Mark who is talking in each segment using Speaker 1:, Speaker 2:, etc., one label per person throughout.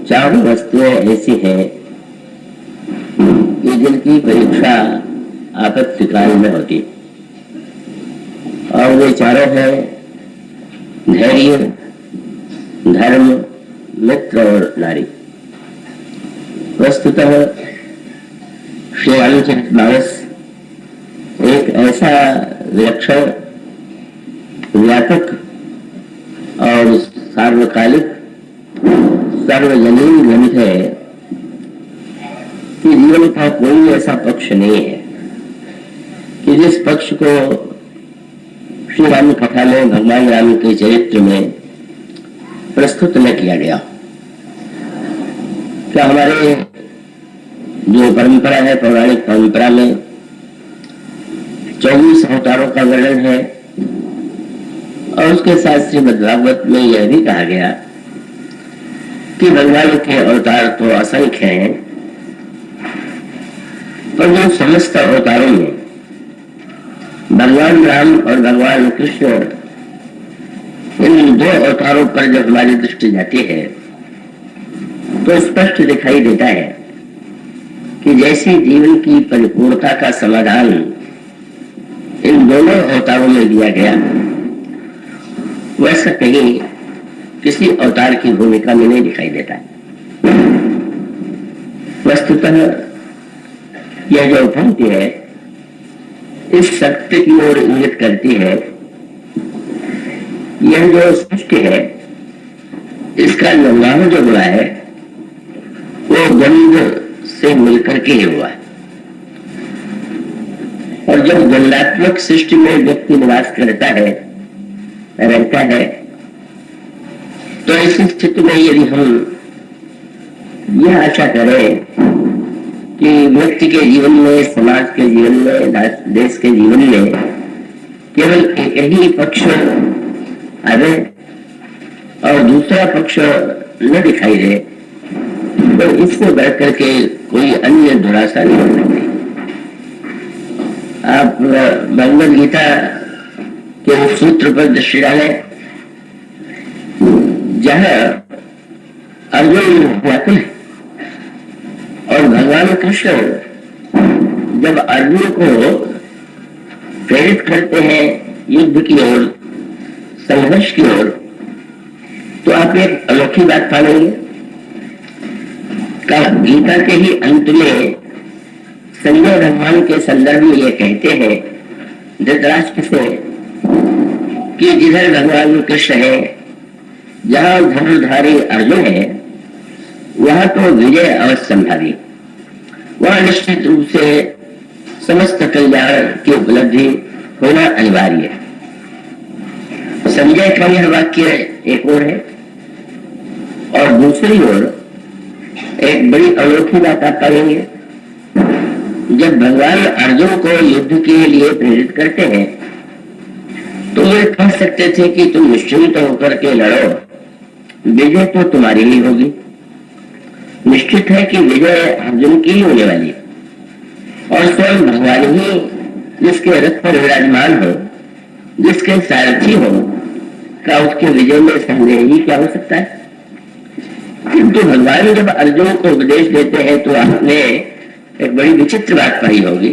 Speaker 1: चारों वस्तुएं ऐसी हैं कि जिनकी परीक्षा आपत्तिकाल में होती और वे चारों हैं धैर्य, धर्म, मित्र और नारी। वस्तुतः श्री रामचरितमानस एक ऐसा विलक्षण, व्यापक और सार्वकालिक, सार्वजनीन ग्रंथ है कि जीवन का कोई ऐसा पक्ष नहीं है कि जिस पक्ष को श्री राम कथा में भगवान राम के चरित्र में प्रस्तुत न किया गया। क्या हमारे जो परंपरा है, पौराणिक परंपरा में 24 अवतारों का वर्णन है और उसके साथ श्रीमद्भागवत में यह भी कहा गया कि भगवान के अवतार तो असंख्य हैं, पर जो समस्त अवतारों में भगवान राम और भगवान कृष्ण, इन दो अवतारों पर जब हमारी दृष्टि जाती है तो स्पष्ट दिखाई देता है कि जैसे जीवन की परिपूर्णता का समाधान इन दोनों अवतारों में दिया गया, वैसा कहीं किसी अवतार की भूमिका में नहीं दिखाई देता है। वस्तुतः यह जो पंक्ति है इस सत्य की ओर इंगित करती है। यह जो सृष्टि है इसका निर्माण जो हुआ है वो गंध से मिलकर के ही हुआ है, और जब गंधात्मक सृष्टि में व्यक्ति निवास करता है, रहता है, तो ऐसी स्थिति में यदि हम यह आशा करें कि व्यक्ति के जीवन में, समाज के जीवन में, देश के जीवन में केवल एक ही पक्ष आवे और दूसरा पक्ष न दिखाई दे, तो इससे बढ़कर के कोई अन्य दुराशा नहीं हो सकती। आप भगवद गीता के उस सूत्र पर दृष्टि डालें जहां अर्जुन व्याकुल है और भगवान कृष्ण जब अर्जुन को प्रेरित करते हैं युद्ध की ओर, संघर्ष की ओर, तो आप एक अनोखी बात पाएंगे। गीता के ही अंत में संजय भगवान के संदर्भ में ये कहते हैं धृतराष्ट्र से कि जिधर भगवान कृष्ण है, जहां धनुर्धारी अर्जुन है, वहां तो विजय अवश्य संभावी, वहां निश्चित रूप से समस्त कल्याण की उपलब्धि होना अनिवार्य है। संजय का यह वाक्य एक ओर है और दूसरी ओर एक बड़ी अनोखी बात आप पाएंगे। जब भगवान अर्जुन को युद्ध के लिए प्रेरित करते हैं तो वे कह सकते थे कि तुम निश्चिंत होकर के लड़ो, विजय तो तुम्हारी ही होगी। निश्चित है कि विजय अर्जुन की ही होने वाली है और स्वयं भगवान ही जिसके रथ पर विराजमान हो, जिसके सारथी हो, का उसके विजय में संदेह ही क्या हो सकता है। किंतु भगवान जब अर्जुन को उपदेश देते हैं तो आपने एक बड़ी विचित्र बात पाई होगी।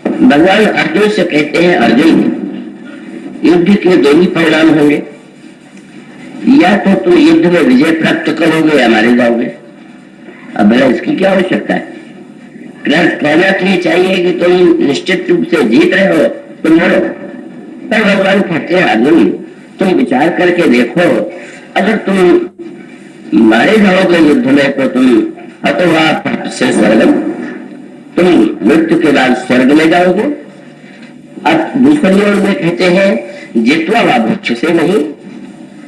Speaker 1: भगवान अर्जुन से कहते हैं, अर्जुन युद्ध के दो ही परिणाम होंगे, या तो तुम युद्ध में विजय प्राप्त करोगे या मारे जाओगे। अब भला इसकी क्या आवश्यकता है? कहना तो ये चाहिए कि तुम निश्चित रूप से जीत रहे हो, तुम लड़ो। पर भगवान कहते हैं, अर्जुन तुम विचार करके देखो, अगर तुम मारे जाओगे युद्ध में तो तुम हतोवा से स्वर्गम, तुम मृत्यु के बाद स्वर्ग में जाओगे। अब दूसरी ओर में कहते हैं जितवा वा भक्ष से नहीं,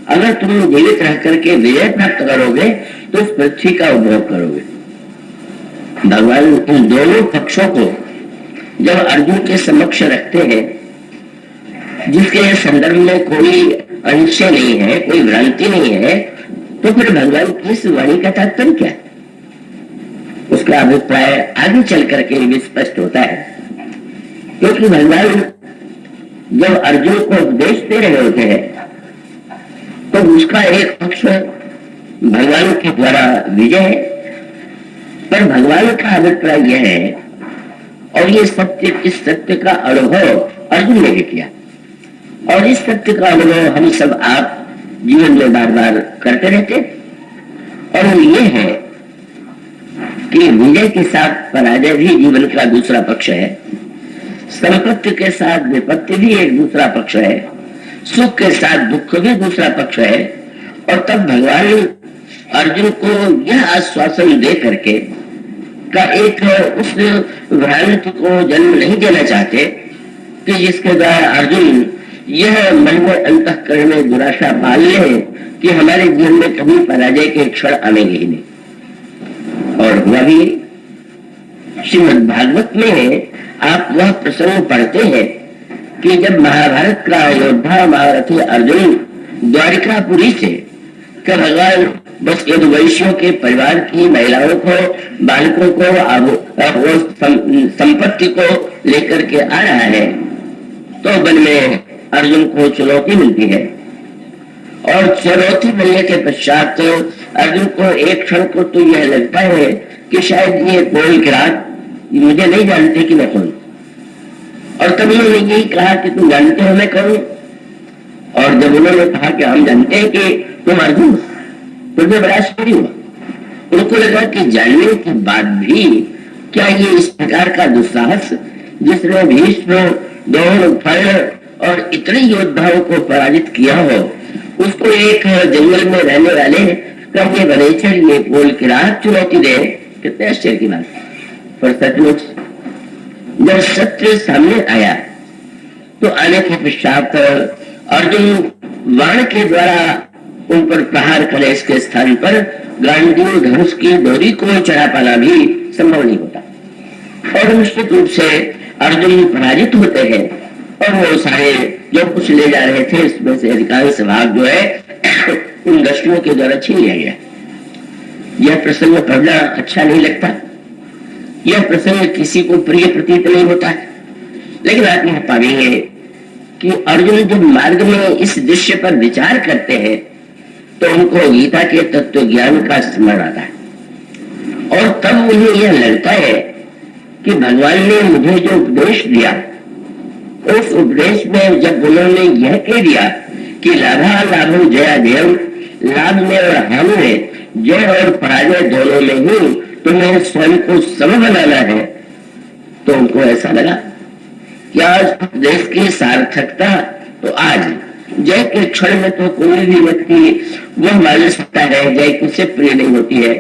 Speaker 1: अगर तुम जीवित रह करके विजय प्राप्त करोगे तो उस पृथ्वी का उपभोग करोगे। भगवान इन दोनों पक्षों को जब अर्जुन के समक्ष रखते हैं, जिसके संदर्भ में कोई अनिश्चय नहीं है, कोई भ्रांति नहीं है, तो फिर भगवान की इस वाणी का तात्पर्य क्या है? उसका अभिप्राय आगे चल करके भी स्पष्ट होता है। क्योंकि भगवान जब अर्जुन को उपदेश दे रहे होते हैं तो उसका एक पक्ष भगवान के द्वारा विजय है। पर भगवान का अभिप्राय यह है, और ये सत्य, इस सत्य का अनुभव अर्जुन ने भी किया, और इस सत्य का अनुभव हम सब आप जीवन में बार बार करते रहते, और वो ये है कि विजय के साथ पराजय भी जीवन का दूसरा पक्ष है, संपत्ति के साथ विपत्ति भी एक दूसरा पक्ष है, सुख के साथ दुख भी दूसरा पक्ष है। और तब भगवान अर्जुन को यह आश्वासन दे करके का एक उस भ्रांति को जन्म नहीं देना चाहते कि जिसके द्वारा अर्जुन यह मन में अंतःकरण में दुराशा पाल ले कि हमारे जीवन में कभी पराजय के क्षण आएंगे ही नहीं। और हुआ भी, श्रीमद् भागवत में आप वह प्रसंग पढ़ते हैं कि जब महाभारत का योद्धा महारथी अर्जुन द्वारिकापुरी से भगवान बस यदुवंशियों के परिवार की महिलाओं को, बालकों को, संपत्ति को लेकर के आ रहा है, तो वन में अर्जुन को चुनौती मिलती है। और चुनौती मिलने के पश्चात अर्जुन को एक क्षण को तो यह लगता है कि शायद ये कोई किरात मुझे नहीं जानते कि मैं कौन। और तब उन्होंने यही कहा कि तुम जानते हो मैं कौन। और जब उन्होंने कहा कि हम जानते हैं कि तुम अर्जुन, तो जो बड़ा आश्चर्य हुआ। उनको लगा कि जानने के बाद भी क्या ये इस प्रकार का दुस्साहस, जिसने भीष्म, द्रोण, कर्ण और इतने योद्धाओं को पराजित किया हो, उसको एक जंगल में रहने वाले कभी बनेचर ये बोल के रात चुनौती दे, कितने आश्चर्य की बात। पर सचमुच जब सत्य सामने आया तो आने के पश्चात अर्जुन बाण के द्वारा उन पर प्रहार करे, इसके स्थान पर गांडीव धनुष की डोरी को चढ़ा पाना भी संभव नहीं होता। और निश्चित रूप से अर्जुन पराजित होते हैं और वो सारे जो कुछ ले जा रहे थे इसमें से अधिकांश भाग जो है उन दस्युओं के द्वारा छीन लिया गया। यह प्रसंग पढ़ना अच्छा नहीं लगता, यह प्रसंग किसी को प्रिय प्रतीत नहीं होता है, लेकिन आप यह पाएंगे कि अर्जुन जब मार्ग में इस दृश्य पर विचार करते हैं तो उनको गीता के तत्व ज्ञान का स्मरण आता है। और तब उन्हें यह लगता है कि भगवान ने मुझे जो उपदेश दिया, उस उपदेश में जब उन्होंने यह कह दिया कि लाभा लाभो जया जयम, लाभ में और हानि में, जय और पराजय दोनों में ही तुम्हें स्वयं को सम बनाना है, तो उनको ऐसा लगा कि आज उपदेश की सार्थकता तो आज जय के क्षण में तो कोई भी व्यक्ति वह मान सकता है, जय किससे प्रिय नहीं होती है।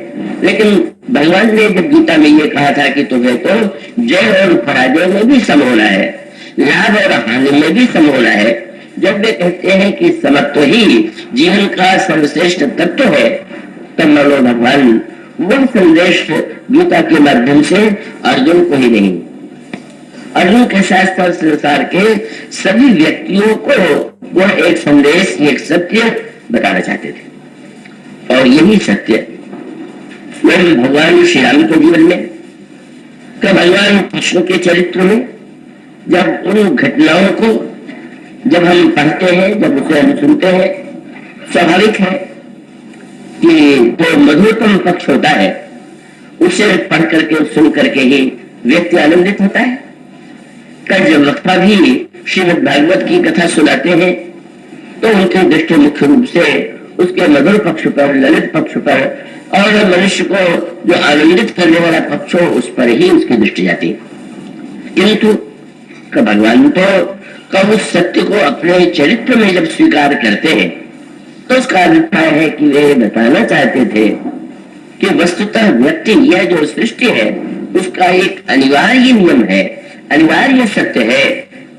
Speaker 1: लेकिन भगवान ने जब गीता में ये कहा था कि तुम्हें तो जय और पराजय में भी सम होना है, लाभ और हानि में भी सम होना है, जब वे कहते हैं कि समत्व ही जीवन का सर्वश्रेष्ठ तत्व है, तब मानो भगवान वह संदेश गीता के माध्यम से अर्जुन को ही नहीं, अर्जुन के साथ साथ संसार के सभी व्यक्तियों को वह एक संदेश, एक सत्य बताना चाहते थे। और यही सत्य स्वयं भगवान श्री राम के जीवन में, कि भगवान कृष्ण के चरित्र में जब उन घटनाओं को जब हम पढ़ते हैं, जब उसे हम सुनते हैं, स्वाभाविक है कि जो मधुरतम पक्ष होता है उसे पढ़ करके सुन करके ही व्यक्ति आनंदित होता है। कल जब वक्ता भी श्रीमद् भागवत की कथा सुनाते हैं तो उनकी दृष्टि मुख्य रूप से उसके मधुर पक्ष पर, ललित पक्ष पर और मनुष्य को जो आनंदित करने वाला पक्ष हो उस पर ही उसकी दृष्टि जाती है। किंतु भगवान तो उस सत्य को अपने चरित्र में जब स्वीकार करते हैं तो उसका अभिप्राय है कि वे बताना चाहते थे कि वस्तुतः व्यक्ति, यह जो सृष्टि है उसका एक अनिवार्य नियम है, अनिवार्य सत्य है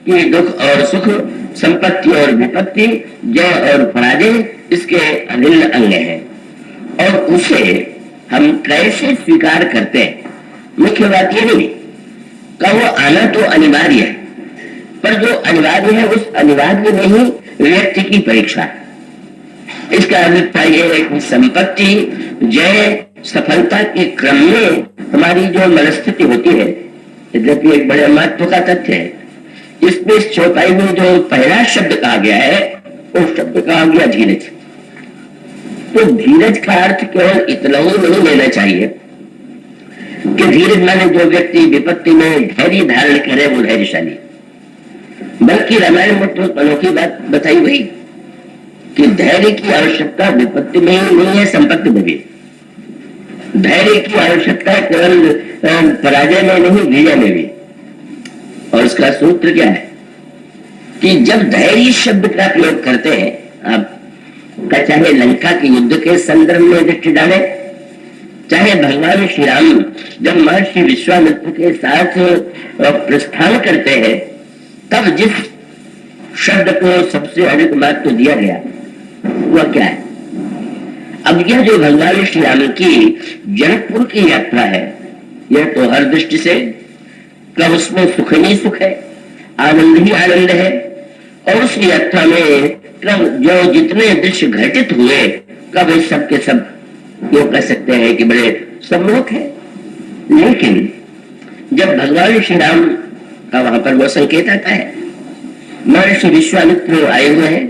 Speaker 1: कि दुख और सुख, संपत्ति और विपत्ति, जय और पराजय इसके अभिन्न अंग हैं। और उसे हम कैसे स्वीकार करते हैं, मुख्य बात यह नहीं का वो आना तो अनिवार्य है, पर जो अनिवार्य है उस अनिवार्य में ही व्यक्ति की परीक्षा है। इसका अभिप्राय यह है कि संपत्ति, जय, सफलता के क्रम में हमारी जो मनस्थिति होती है, यद्यपि एक बड़े महत्व का तथ्य है, इसमें इस चौपाई में जो पहला शब्द कहा गया है उस शब्द कहा गया धीरज। तो धीरज का अर्थ केवल इतना ही नहीं लेना चाहिए कि धीरज माने जो व्यक्ति विपत्ति में धैर्य धारण करे वो धैर्यशाली, बल्कि रामायण में तो अनोखी बात बताई हुई कि धैर्य की आवश्यकता विपत्ति में ही नहीं है, संपत्ति में भी। धैर्य की आवश्यकता केवल पराजय में नहीं, विजय में भी। और उसका सूत्र क्या है कि जब धैर्य शब्द का प्रयोग करते हैं आप, चाहे लंका के युद्ध के संदर्भ में दृष्टि डालें, चाहे भगवान श्री राम जब महर्षि विश्वामित्र के साथ प्रस्थान करते हैं तब जिस शब्द को सबसे अधिक महत्व दिया गया वह क्या है? अब यह जो भगवान श्री राम की जनकपुर की यात्रा है, यह तो हर दृष्टि से कब उसमें सुख ही सुख है, आनंद ही आनंद है। और उस यात्रा में कब जो जितने दृश्य घटित हुए, कब इस सब के सब यो कह सकते हैं कि बड़े सम्मुख है। लेकिन जब भगवान श्री राम का वहां पर वो संकेत आता है, महर्षि विश्वामित्र आए हुए हैं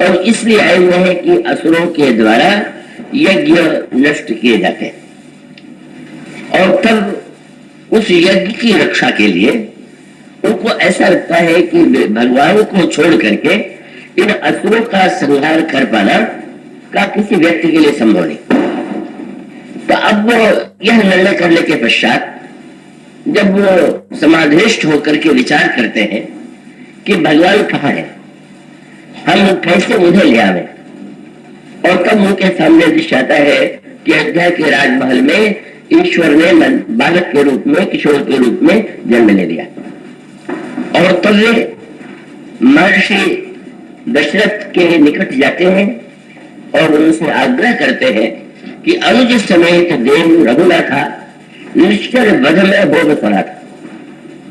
Speaker 1: और इसलिए आए हुए हैं कि असुरों के द्वारा यज्ञ नष्ट किए जाते हैं। और तब उस यज्ञ की रक्षा के लिए उनको ऐसा लगता है कि भगवान को छोड़ करके इन असुरों का संहार कर पाना का किसी व्यक्ति के लिए संभव नहीं। तो अब वो यह निर्णय करने के पश्चात जब वो समाधिष्ठ होकर के विचार करते हैं कि भगवान कहाँ है, हम कैसे उन्हें ले आवे, और तब उनके सामने दृश्य आता है कि अयोध्या के राजमहल में ईश्वर ने बालक के रूप में, किशोर के रूप में जन्म ले लिया। और तब वे महर्षि दशरथ के निकट जाते हैं और उनसे आग्रह करते हैं कि अनुज समेत देव रघुनाथा निश्चर वध में भोग पड़ा था,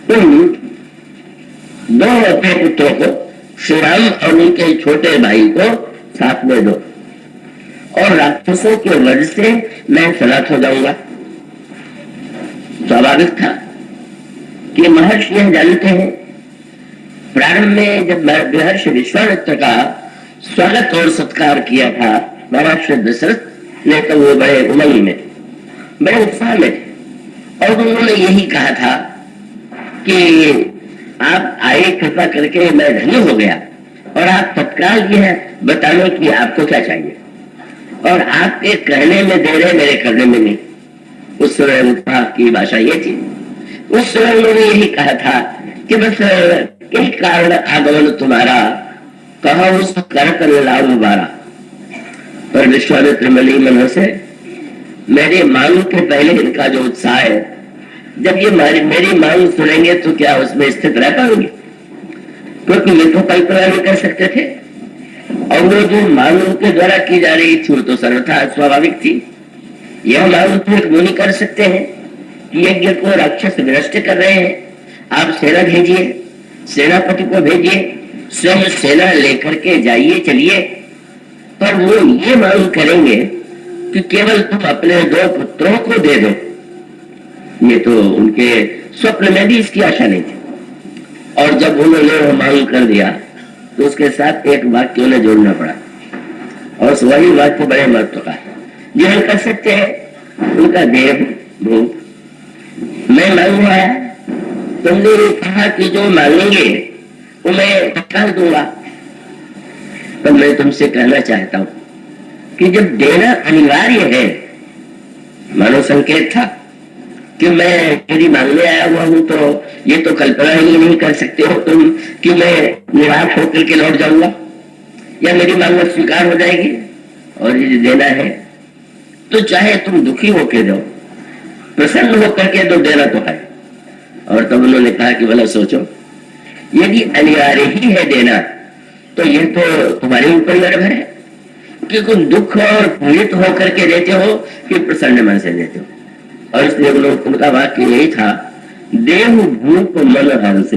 Speaker 1: तुम दो अपने पुत्रों को, श्री राम और उनके छोटे भाई को साथ में दो, और राक्षसों के वध से मैं सलाख हो जाऊंगा। स्वाभाविक था कि महर्षि यह जानते हैं, प्रारंभ में जब महर्षि विश्वामित्र का स्वागत और सत्कार किया था महर्षि दशरथ ने, तो वो बड़े उमंग में, बड़े उत्साह में थे और उन्होंने यही कहा था कि आप आए कृपा करके, मैं धन्य हो गया, और आप तत्काल यह बताने कि आपको क्या चाहिए, और आपके कहने में दे रहे, मेरे करने में नहीं। उस समय उत्साह की भाषा ये थी। उस समय उन्होंने यही कहा था कि बस कई कारण आगमन तुम्हारा, कहा उस कर कर लाभ मुबारा। पर विश्वामित्र मली मन से मेरी मांग के पहले इनका जो उत्साह है, जब ये मेरी मांग सुनेंगे तो क्या उसमें स्थित रह पाएंगे, क्योंकि ये तो कल्पना नहीं कर सकते थे। और वो जो मांग उनके द्वारा की जा रही थी वो तो सर्वथा स्वाभाविक थी। यह मांग तो एक मुनि कर सकते हैं कि यज्ञ को राक्षस विनष्ट कर रहे हैं, आप सेना भेजिए, सेनापति को भेजिए, स्वयं सेना लेकर के जाइए, चलिए। पर वो ये मांग करेंगे कि केवल तुम अपने दो पुत्रों को दे दो। ये तो उनके स्वप्न में भी इसकी आशा नहीं थी। और जब उन्होंने वो मांग कर दिया तो उसके साथ एक वाक्य उन्हें जोड़ना पड़ा, और वही वाक्य बड़े महत्व का है जो हम कर सकते हैं। उनका देव भूप मैं मांगूंगा, तुमने कहा कि जो मांगेंगे वो मैं तत्काल दूंगा। तो मैं तुमसे कहना चाहता हूं कि जब देना अनिवार्य है, मानो संकेत था कि मैं यदि मांगने आया हुआ हूं तो ये तो कल्पना ही नहीं कर सकते हो तुम कि मैं निराश होकर के लौट जाऊंगा या मेरी मांग स्वीकार हो जाएगी। और यदि देना है तो चाहे तुम दुखी होकर दो, प्रसन्न होकर के दो, देना तो है। और तब उन्होंने कहा कि भला सोचो, यदि अनिवार्य ही है देना तो यह तो तुम्हारे ऊपर निर्भर है कि तुम दुख और पीड़ित होकर के देते हो कि प्रसन्न मन से देते हो। और इसलिए उनका वाक्य यही था, देव भूप मन हंस।